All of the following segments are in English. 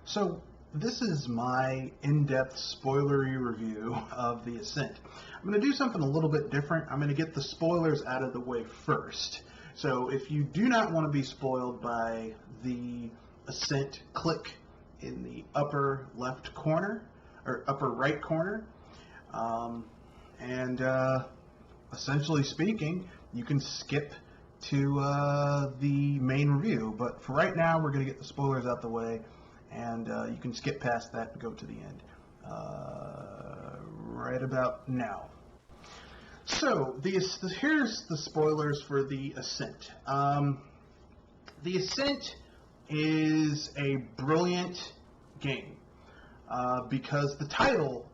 So this is my in-depth spoilery review of the Ascent. I'm going to do something a little bit different. I'm going to get the spoilers out of the way first. So if you do not want to be spoiled by the Ascent, click in the upper left corner, or upper right corner. Essentially speaking, you can skip to the main review. But for right now, we're going to get the spoilers out the way. And you can skip past that and go to the end right about now. So here's the spoilers for the Ascent. The Ascent is a brilliant game because the title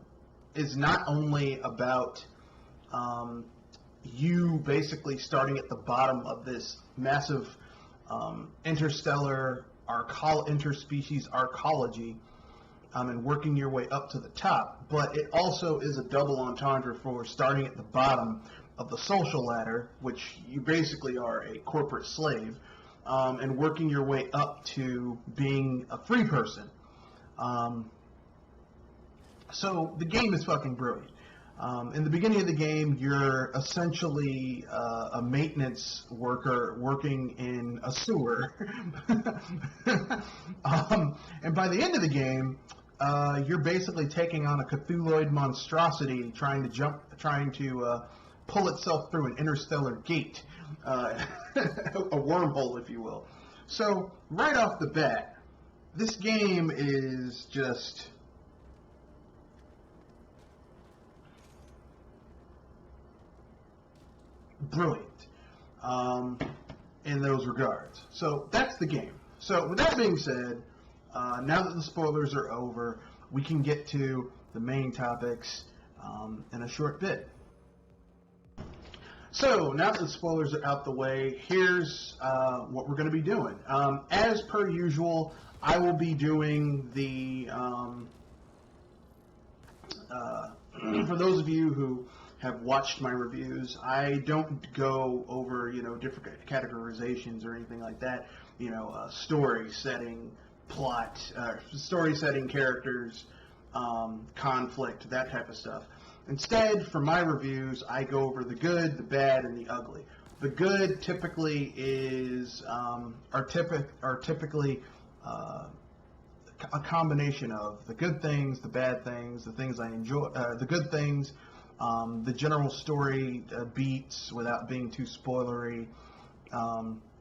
is not only about you basically starting at the bottom of this massive interstellar interspecies arcology and working your way up to the top, but it also is a double entendre for starting at the bottom of the social ladder, which you basically are a corporate slave, and working your way up to being a free person. So the game is fucking brilliant. In the beginning of the game, you're essentially a maintenance worker working in a sewer. And by the end of the game, you're basically taking on a Cthulhuid monstrosity trying to pull itself through an interstellar gate, a wormhole, if you will. So right off the bat, this game is just brilliant in those regards. So that's the game. So with that being said, now that the spoilers are over, we can get to the main topics in a short bit. So now that the spoilers are out the way, here's what we're going to be doing. As per usual, I will be doing the for those of you who have watched my reviews, I don't go over, different categorizations or anything like that. Story setting, plot, story setting, characters, conflict, that type of stuff. Instead, for my reviews, I go over the good, the bad, and the ugly. The good typically are typically a combination of the good things, the bad things, the things I enjoy, the good things, the general story beats without being too spoilery,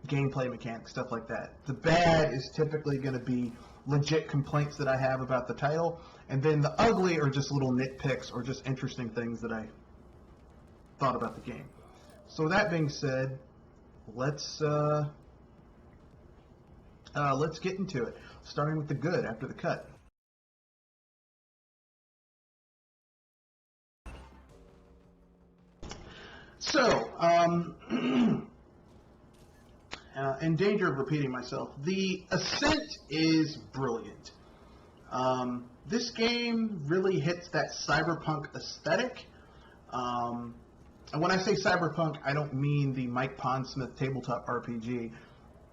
gameplay mechanics, stuff like that. The bad is typically going to be legit complaints that I have about the title, and then the ugly are just little nitpicks or just interesting things that I thought about the game. So with that being said, let's get into it, starting with the good after the cut. So, in danger of repeating myself, the Ascent is brilliant. This game really hits that cyberpunk aesthetic. And when I say cyberpunk, I don't mean the Mike Pondsmith tabletop RPG.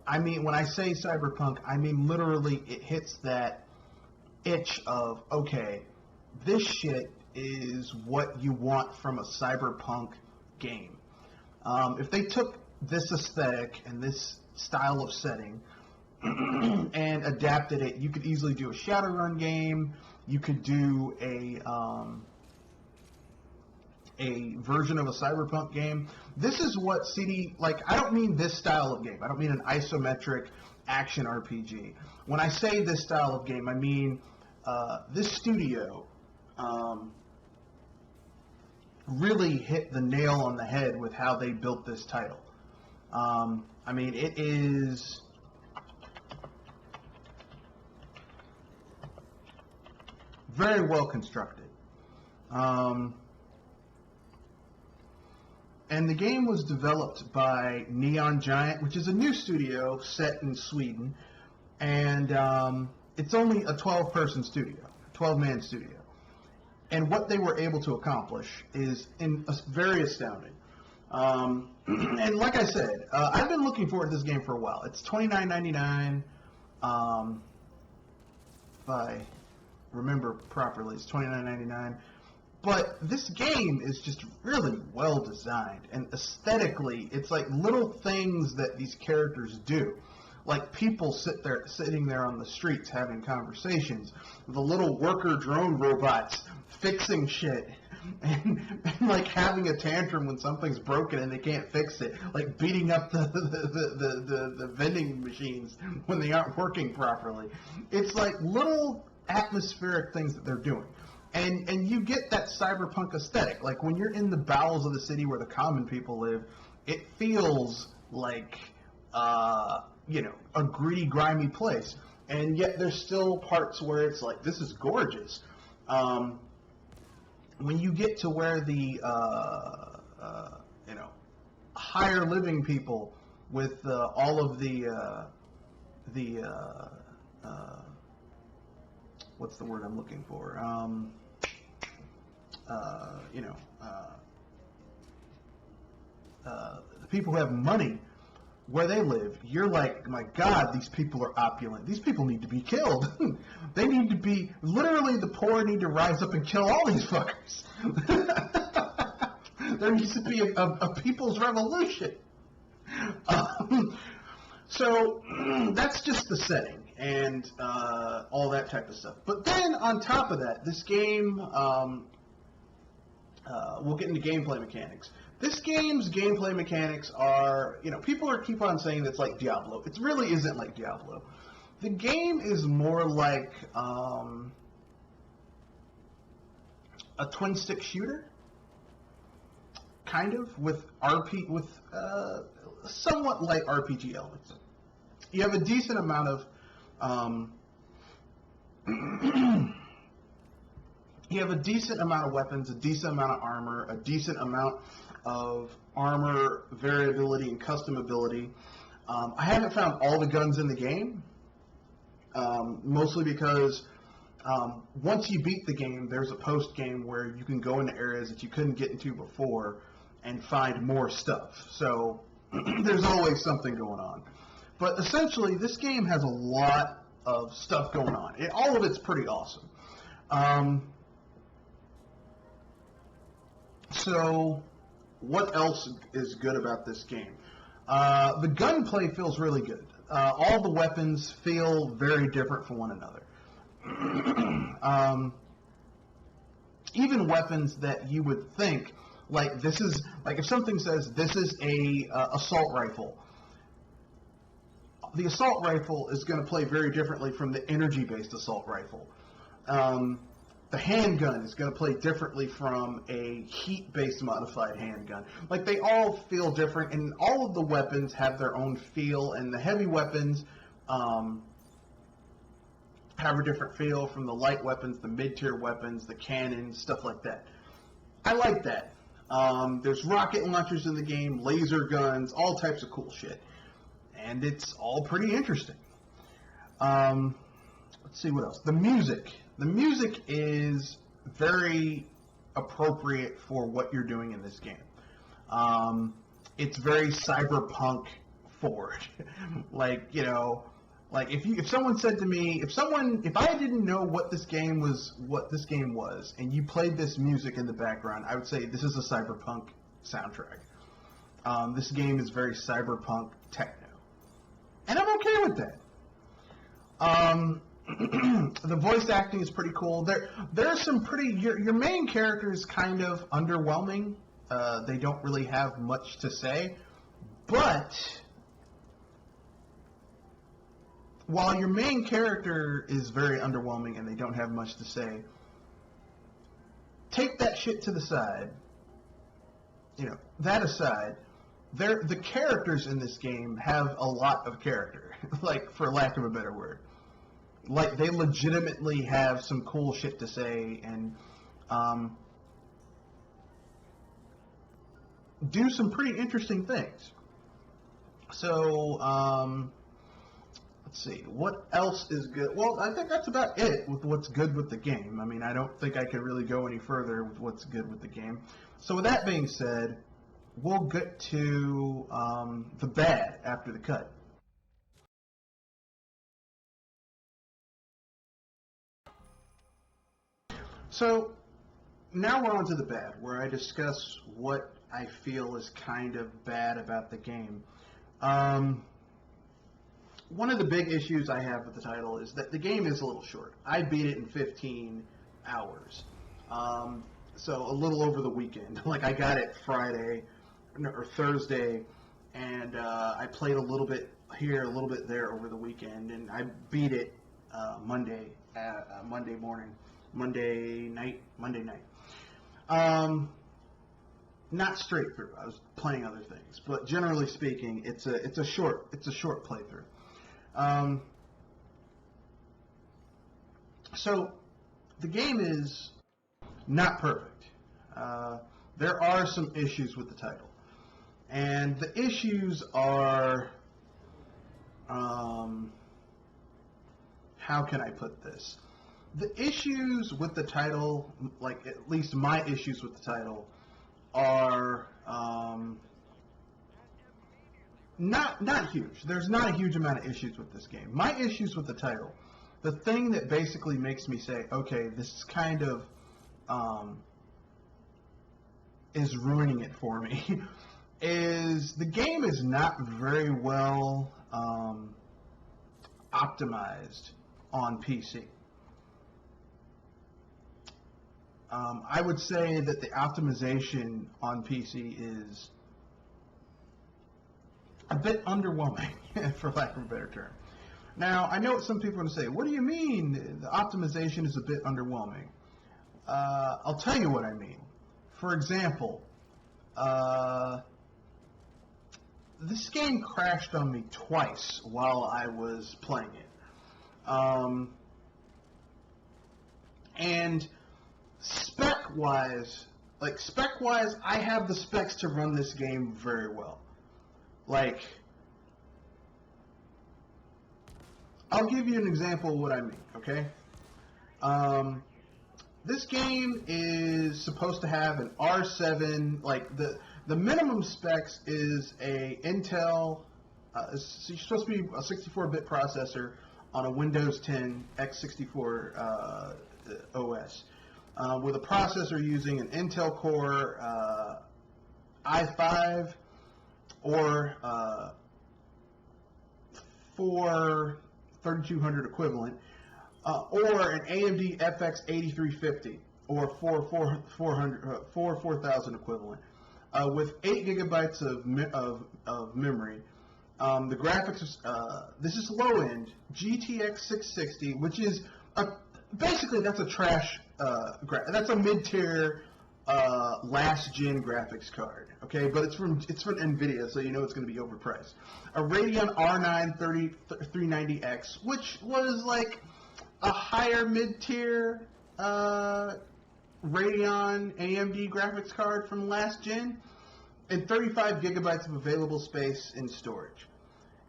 I mean, when I say cyberpunk, I mean literally it hits that itch of, okay, this shit is what you want from a cyberpunk game. If they took this aesthetic and this style of setting and adapted it, you could easily do a Shadowrun game. You could do a version of a cyberpunk game. This is what I don't mean this style of game. I don't mean an isometric action RPG. When I say this style of game, I mean this studio really hit the nail on the head with how they built this title. I mean, it is very well constructed. And the game was developed by Neon Giant, which is a new studio set in Sweden. And it's only a 12-person studio, 12-man studio. And what they were able to accomplish is very astounding. And like I said, I've been looking forward to this game for a while. It's $29.99. if I remember properly. It's $29.99. But this game is just really well designed, and aesthetically, it's like little things that these characters do. Like people sitting there on the streets having conversations, the little worker drone robots fixing shit, and like having a tantrum when something's broken and they can't fix it, like beating up the vending machines when they aren't working properly. It's like little atmospheric things that they're doing. And you get that cyberpunk aesthetic. Like when you're in the bowels of the city where the common people live, it feels like, a gritty, grimy place. And yet there's still parts where it's like, this is gorgeous. When you get to where the, higher living people with all of the what's the word I'm looking for? The people who have money where they live, you're like, my God, these people are opulent. These people need to be killed. They need to be, literally the poor need to rise up and kill all these fuckers. There needs to be a people's revolution. So that's just the setting and all that type of stuff. But then on top of that, this game, we'll get into gameplay mechanics. This game's gameplay mechanics are, people keep on saying it's like Diablo. It really isn't like Diablo. The game is more like a twin-stick shooter, kind of, with somewhat light RPG elements. You have a decent amount of weapons, a decent amount of armor, a decent amount of armor variability and customability. I haven't found all the guns in the game, mostly because once you beat the game, there's a post-game where you can go into areas that you couldn't get into before and find more stuff. So there's always something going on. But essentially, this game has a lot of stuff going on. All of it's pretty awesome. So what else is good about this game? The gunplay feels really good. All the weapons feel very different from one another. Even weapons that you would think, like this is, like if something says this is a assault rifle, the assault rifle is going to play very differently from the energy-based assault rifle. The handgun is going to play differently from a heat-based modified handgun. Like, they all feel different, and all of the weapons have their own feel, and the heavy weapons have a different feel from the light weapons, the mid-tier weapons, the cannons, stuff like that. I like that. There's rocket launchers in the game, laser guns, all types of cool shit. And it's all pretty interesting. Let's see what else. The music. The music is very appropriate for what you're doing in this game. It's very cyberpunk forward. Like if someone said to me, if I didn't know what this game was, and you played this music in the background, I would say this is a cyberpunk soundtrack. This game is very cyberpunk techno. And I'm okay with that. The voice acting is pretty cool. There's some pretty... Your main character is kind of underwhelming. They don't really have much to say. But while your main character is very underwhelming and they don't have much to say, take that shit to the side. That aside... The characters in this game have a lot of character, like, for lack of a better word. Like, they legitimately have some cool shit to say and do some pretty interesting things. So, let's see, what else is good? Well, I think that's about it with what's good with the game. I mean, I don't think I could really go any further with what's good with the game. So with that being said, we'll get to the bad after the cut. So now we're on to the bad, where I discuss what I feel is kind of bad about the game. One of the big issues I have with the title is that the game is a little short. I beat it in 15 hours. So a little over the weekend. Like, I got it Friday or Thursday, and I played a little bit here, a little bit there over the weekend, and I beat it Monday night. Not straight through. I was playing other things, but generally speaking, it's a short playthrough. So the game is not perfect. There are some issues with the title, and the issues are, how can I put this? The issues with the title, like at least my issues with the title, are not huge. There's not a huge amount of issues with this game. My issues with the title, the thing that basically makes me say, okay, this is kind of is ruining it for me, is the game is not very well optimized on PC. I would say that the optimization on PC is a bit underwhelming, for lack of a better term. Now, I know what some people are going to say. What do you mean the optimization is a bit underwhelming? I'll tell you what I mean. For example, this game crashed on me twice while I was playing it. And spec-wise, I have the specs to run this game very well. Like, I'll give you an example of what I mean, okay? This game is supposed to have an R7, like, the minimum specs is a Intel, it's supposed to be a 64-bit processor on a Windows 10 x64 OS. With a processor using an Intel Core i5 or 3200 equivalent, or an AMD FX 8350 or 4000 equivalent, with 8 gigabytes of memory. The graphics, this is low end, GTX 660, which is basically that's a trash. That's a mid-tier last gen graphics card, okay? But it's from NVIDIA, so you know it's going to be overpriced. A Radeon R9 3390X, which was like a higher mid-tier Radeon AMD graphics card from last gen, and 35 gigabytes of available space in storage.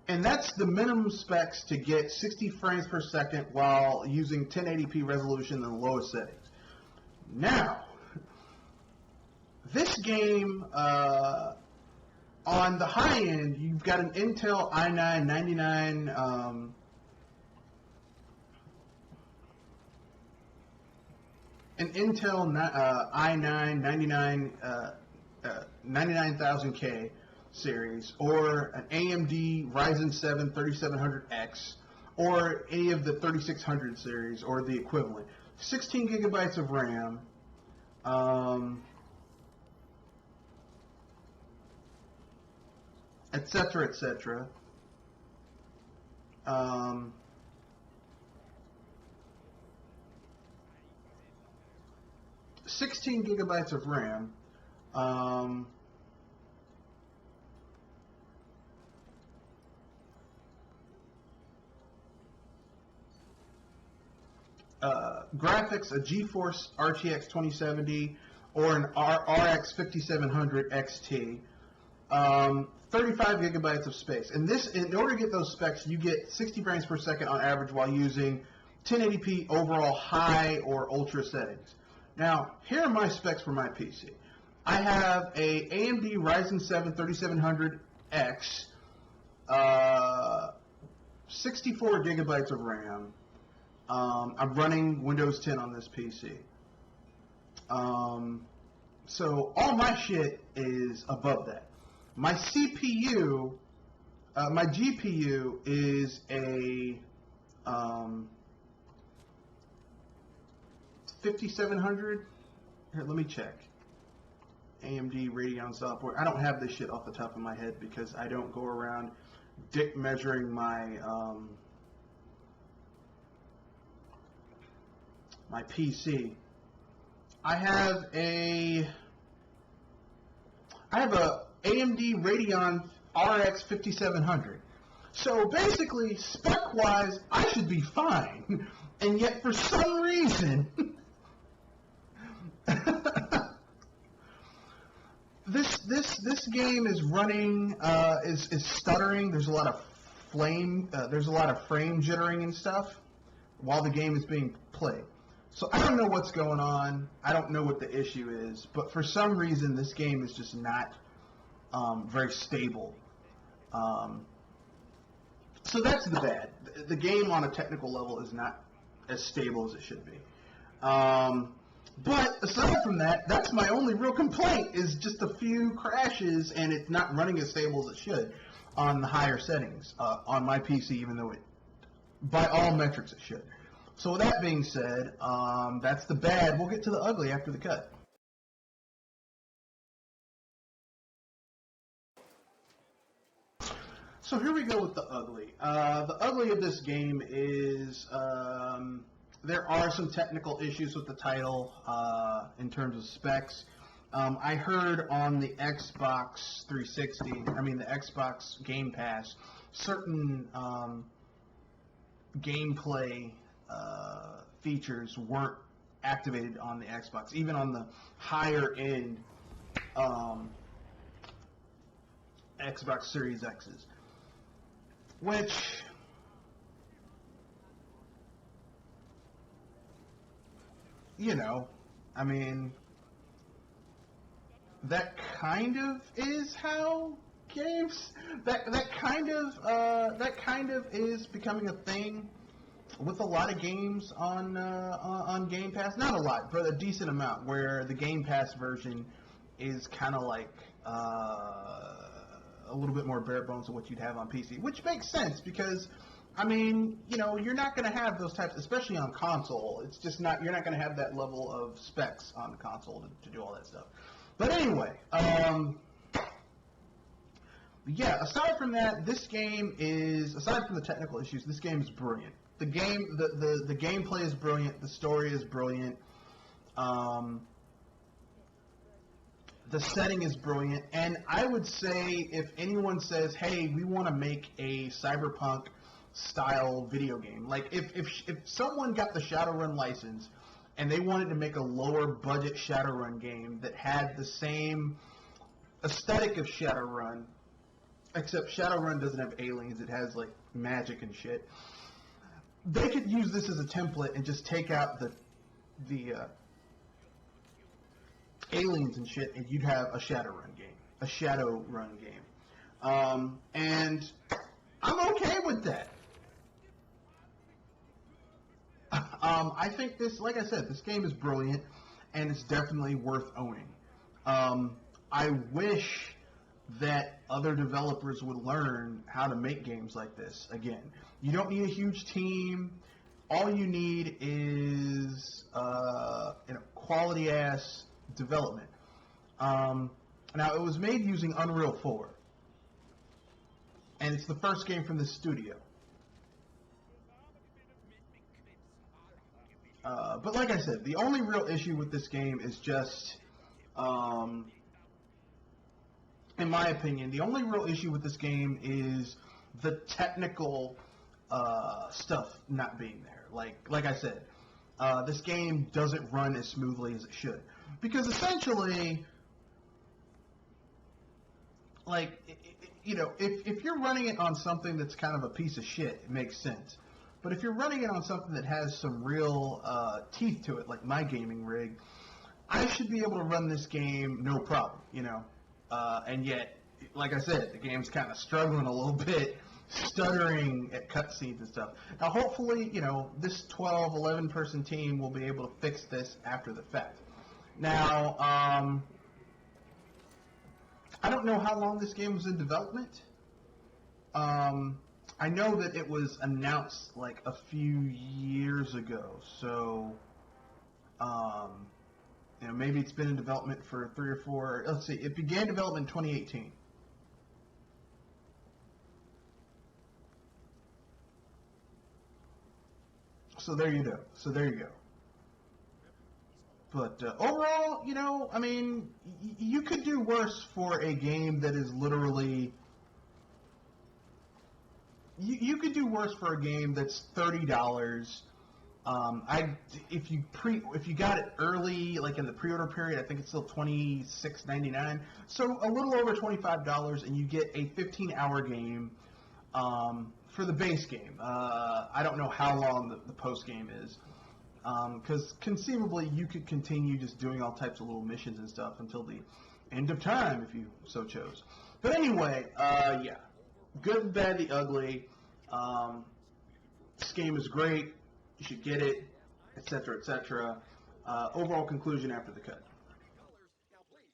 And that's the minimum specs to get 60 frames per second while using 1080p resolution in the lowest settings. Now, this game, on the high end, you've got an Intel i9 99, i9 99,000K series, or an AMD Ryzen 7 3700X, or any of the 3600 series, or the equivalent. 16 gigabytes of RAM, etc., etc. 16 gigabytes of RAM. Graphics, a GeForce RTX 2070 or an RX 5700 XT, 35 gigabytes of space. And this, in order to get those specs, you get 60 frames per second on average while using 1080p overall high or ultra settings. Now, here are my specs for my PC. I have a AMD Ryzen 7 3700X, 64 gigabytes of RAM. I'm running Windows 10 on this PC. So all my shit is above that. My CPU, my GPU is a 5700. Here, let me check. AMD Radeon software. I don't have this shit off the top of my head because I don't go around dick measuring my my PC. I have a AMD Radeon RX 5700. So basically, spec-wise, I should be fine. And yet, for some reason, this game is running is stuttering. There's a lot of frame jittering and stuff while the game is being played. So I don't know what's going on. I don't know what the issue is, but for some reason this game is just not very stable. So that's the bad. The game on a technical level is not as stable as it should be. But aside from that, that's my only real complaint, is just a few crashes and it's not running as stable as it should on the higher settings on my PC, even though it, by all metrics, it should. So with that being said, that's the bad. We'll get to the ugly after the cut. So here we go with the ugly. The ugly of this game is there are some technical issues with the title in terms of specs. I heard on the Xbox 360, the Xbox Game Pass, certain gameplay features weren't activated on the Xbox, even on the higher end Xbox Series X's, which, that kind of is how games, that kind of is becoming a thing with a lot of games on Game Pass. Not a lot, but a decent amount, where the Game Pass version is kind of like a little bit more bare bones of what you'd have on PC, which makes sense because, you're not going to have those types, especially on console. It's just not, you're not going to have that level of specs on the console to do all that stuff. But anyway, aside from that, this game is, aside from the technical issues, this game is brilliant. The gameplay is brilliant. The story is brilliant. The setting is brilliant. And I would say, if anyone says, hey, we want to make a cyberpunk style video game, like if someone got the Shadowrun license and they wanted to make a lower budget Shadowrun game that had the same aesthetic of Shadowrun, except Shadowrun doesn't have aliens, it has like magic and shit, they could use this as a template and just take out the aliens and shit, and you'd have a Shadowrun game. And I'm okay with that. I think this, like I said, this game is brilliant, and it's definitely worth owning. I wish that other developers would learn how to make games like this. Again, you don't need a huge team. All you need is quality-ass development. Now, it was made using Unreal 4, and it's the first game from this studio. But like I said, the only real issue with this game is just, in my opinion, the only real issue with this game is the technical stuff not being there. Like I said, this game doesn't run as smoothly as it should. Because essentially, if you're running it on something that's kind of a piece of shit, it makes sense. But if you're running it on something that has some real teeth to it, like my gaming rig, I should be able to run this game no problem, and yet, like I said, the game's kind of struggling a little bit, stuttering at cutscenes and stuff. Now, hopefully, this 11 person team will be able to fix this after the fact. Now, I don't know how long this game was in development. I know that it was announced like a few years ago, so maybe it's been in development for 3 or 4. Let's see, it began development in 2018. So there you go. But overall, I mean, you could do worse for a game that is literally. You could do worse for a game that's $30. If you got it early, like in the pre-order period, I think it's still $26.99. So a little over $25, and you get a 15-hour game for the base game. I don't know how long the post game is. Because conceivably you could continue just doing all types of little missions and stuff until the end of time if you so chose. But anyway, yeah. Good, the bad, the ugly. This game is great. You should get it, etc., etc. Overall conclusion after the cut. Now please,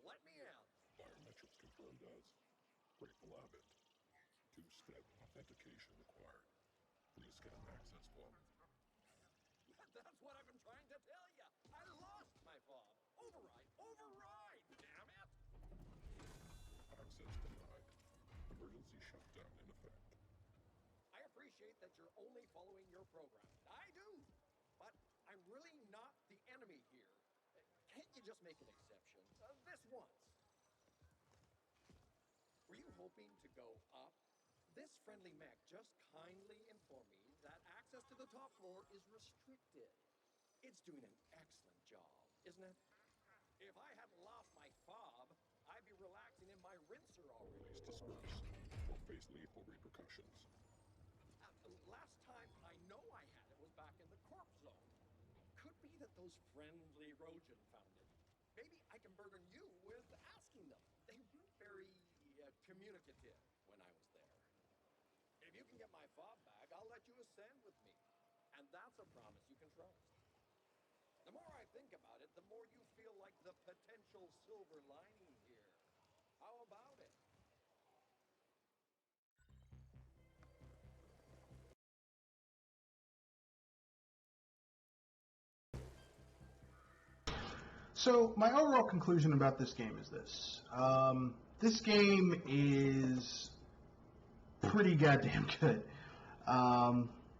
let me out. Biometrics confirmed as grateful habit. Two-step authentication required. Please scan access form. That's what I've been trying to tell you. I lost my fob. Override! Damn it! Access denied. Emergency shutdown in effect. I appreciate that you're only following your program. I do. But I'm really not the enemy here. Can't you just make an exception? This once. Were you hoping to go up? This friendly mech just kindly informed me that access to the top floor is restricted. It's doing an excellent job, isn't it? If I hadn't lost my fob, I'd be relaxing in my rinser already. Please disperse or face lethal repercussions. Last time I know I had it was back in the corp zone. Could be that those friendly Rojan found it. Maybe I can burden you with asking them. They weren't very communicative when I was there. If you can get my fob back, I'll let you ascend with me. And that's a promise you can trust. The more I think about it, the more you feel like the potential silver lining here. How about it? So my overall conclusion about this game is this. This game is pretty goddamn good.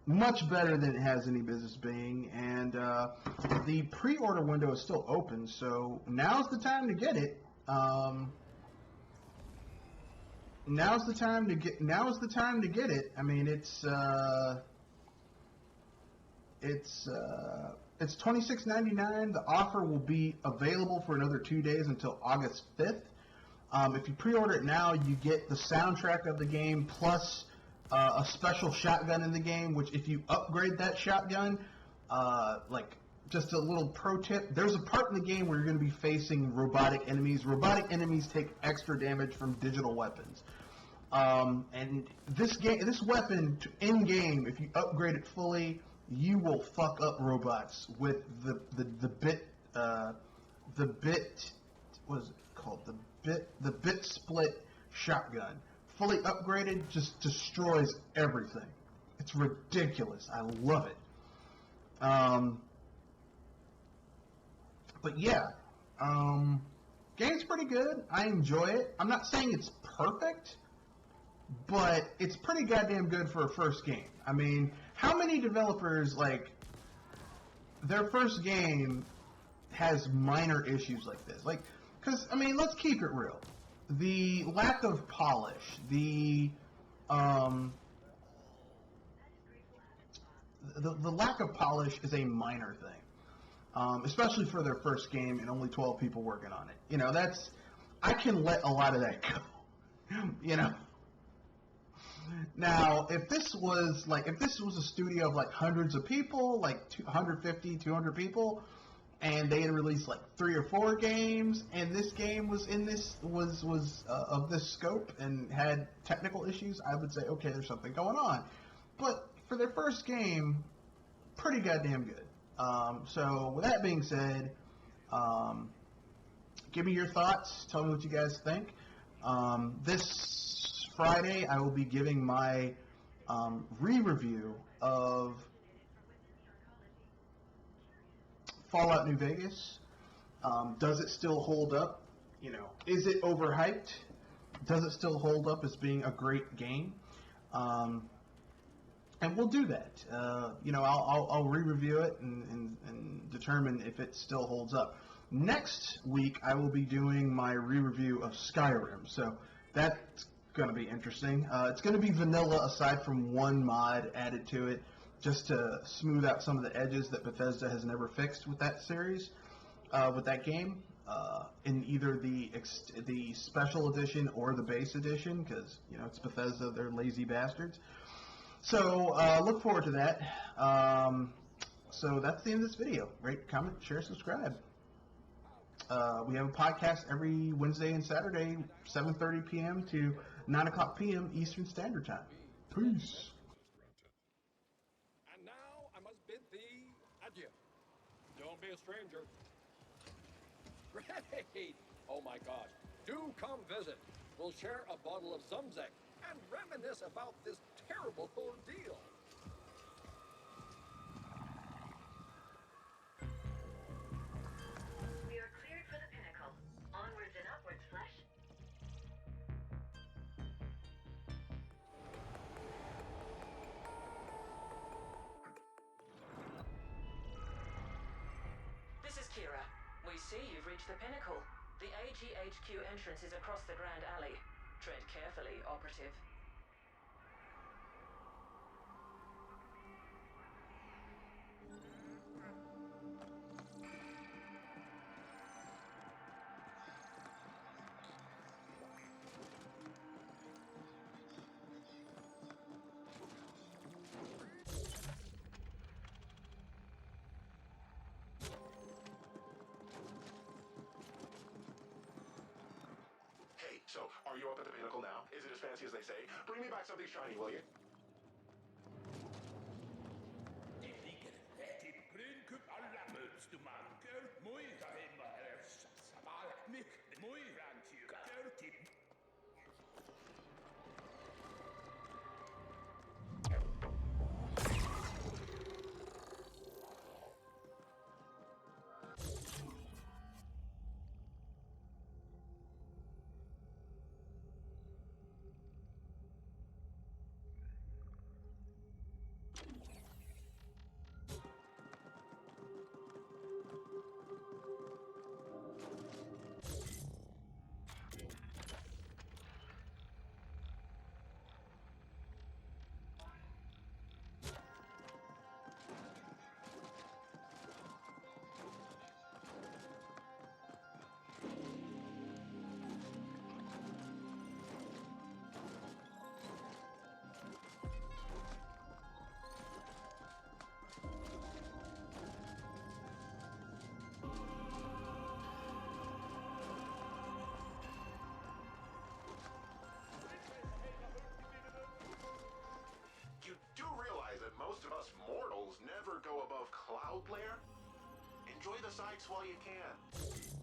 Much better than it has any business being, and the pre-order window is still open, so now's the time to get it. Now's the time to get it. I mean, it's $26.99. The offer will be available for another 2 days until August 5th. If you pre-order it now, you get the soundtrack of the game plus a special shotgun in the game, which if you upgrade that shotgun, like just a little pro tip, there's a part in the game where you're going to be facing robotic enemies. Robotic enemies take extra damage from digital weapons. And this weapon in game, if you upgrade it fully, you will fuck up robots with the bit what is it called? The bit split shotgun. Fully upgraded, just destroys everything. It's ridiculous. I love it. But yeah, game's pretty good. I enjoy it. I'm not saying it's perfect, but it's pretty goddamn good for a first game. I mean, how many developers, like, their first game has minor issues like this? Like, because, I mean, let's keep it real. The lack of polish, the lack of polish is a minor thing, especially for their first game and only 12 people working on it. You know, I can let a lot of that go. You know. Now, if this was a studio of like hundreds of people, like 150, 200 people, and they had released like 3 or 4 games, and this game was of this scope and had technical issues, I would say, okay, there's something going on. But for their first game, pretty goddamn good. So with that being said, Give me your thoughts. Tell me what you guys think. This Friday, I will be giving my re-review of Fallout New Vegas. Does it still hold up? Is it overhyped? Does it still hold up as being a great game? And we'll do that. I'll re-review it and determine if it still holds up. Next week, I will be doing my re-review of Skyrim, so that's going to be interesting. It's going to be vanilla aside from one mod added to it, just to smooth out some of the edges that Bethesda has never fixed with that series, with that game, in either the special edition or the base edition, because it's Bethesda, they're lazy bastards. So look forward to that. So that's the end of this video. Rate, comment, share, subscribe. We have a podcast every Wednesday and Saturday, 7:30 p.m. to 9 o'clock p.m. Eastern Standard Time. Peace. And now I must bid thee adieu. Don't be a stranger. Great! Oh my gosh. Do come visit. We'll share a bottle of Zumzek and reminisce about this terrible ordeal. We are cleared for the pinnacle. Onwards and upwards, Flesh. This is Kira. We see you've reached the pinnacle. The AGHQ entrance is across the Grand Alley. Tread carefully, operative. Hey, so, are you up at the pinnacle now? Is it as fancy as they say? Bring me back something shiny, will you? You do realize that most of us mortals never go above cloud layer? Enjoy the sights while you can.